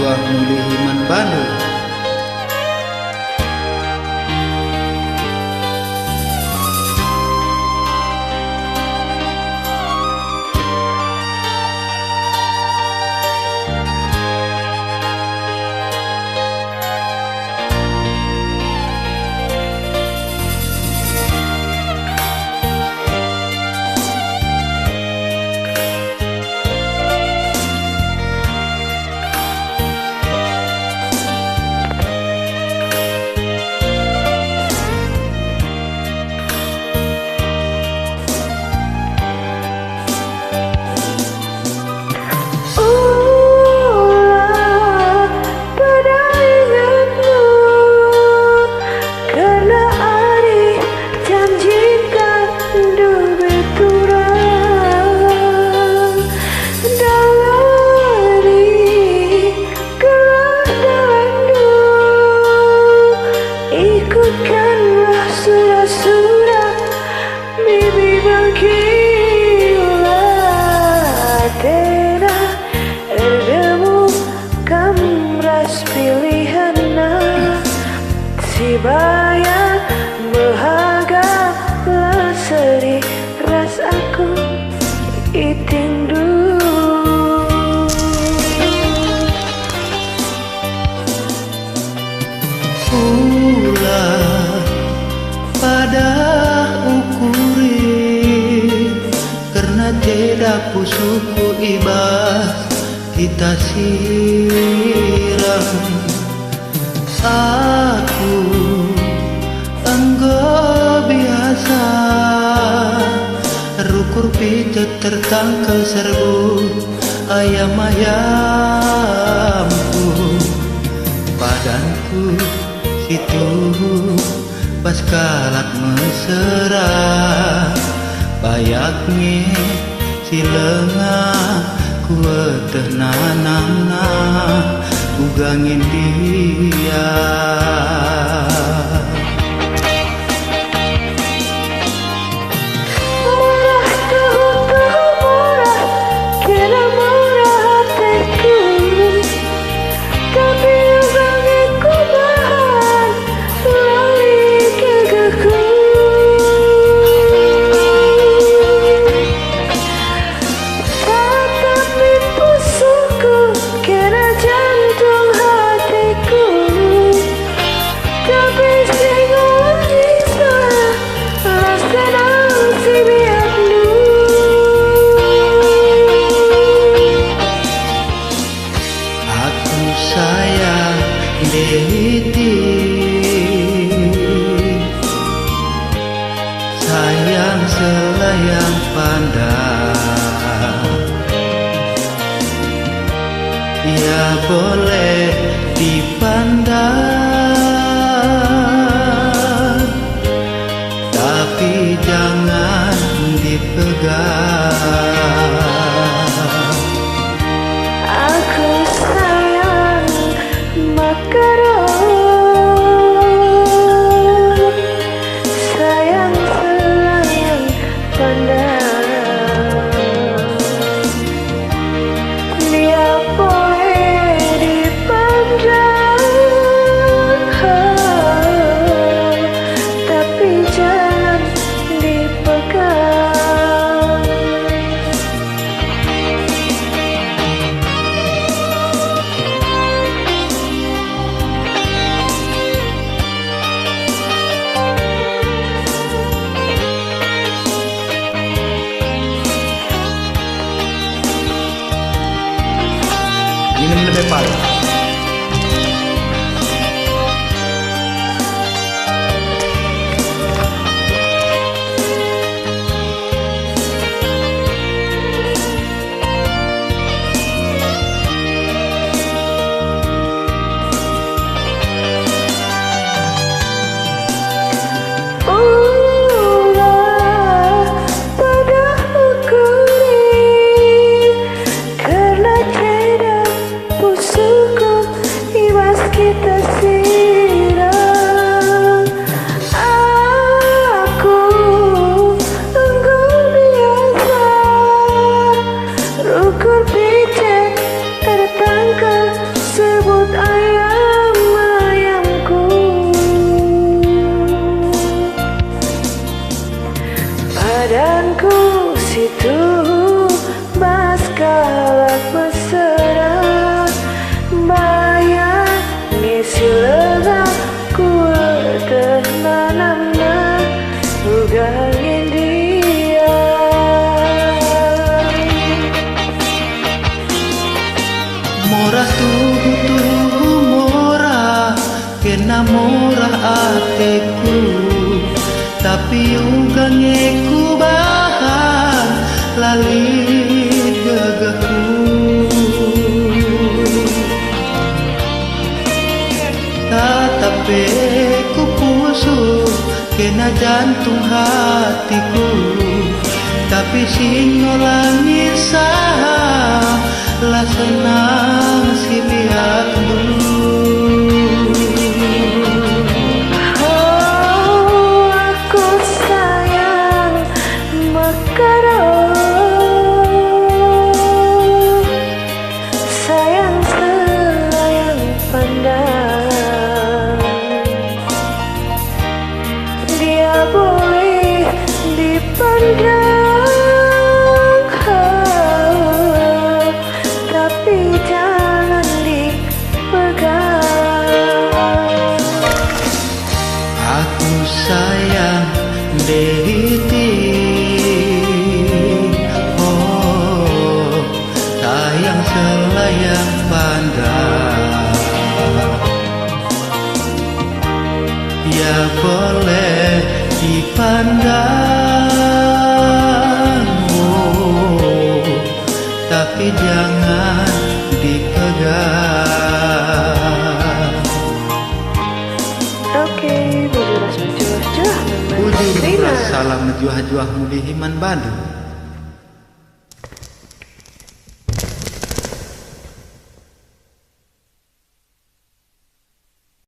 buah mulihiman Bandung. Bayang bahaga leseri ras aku itindu Ulah pada ukuri karena tidak pusuku ibas kita siram. Aku enggak biasa rukur pijet tertangkal serbu ayam-ayamku badanku situ pas kalak mesra bayaknya si lengah kueteh nanamna ugangin dia. Sayang Deti, sayang selayang pandang, ya boleh dipandang, tapi jangan dipegang. Dia boleh dipandang sila ku nanamna ugangin dia Murah tuhu murah kena murah hatiku tapi ugangeku bahan lalit gagaku tatapi ku pusuk kena jantung hatiku tapi sing nolangin sah lah senang si lihat dulu aku sayang makarong sayang selayang pandang dia boleh dipandang sayang dehiti oh sayang selayang pandang ya boleh dipandang oh tapi jangan dipegang. Oke, Bujur salam juah-juah mudi himan Bandung.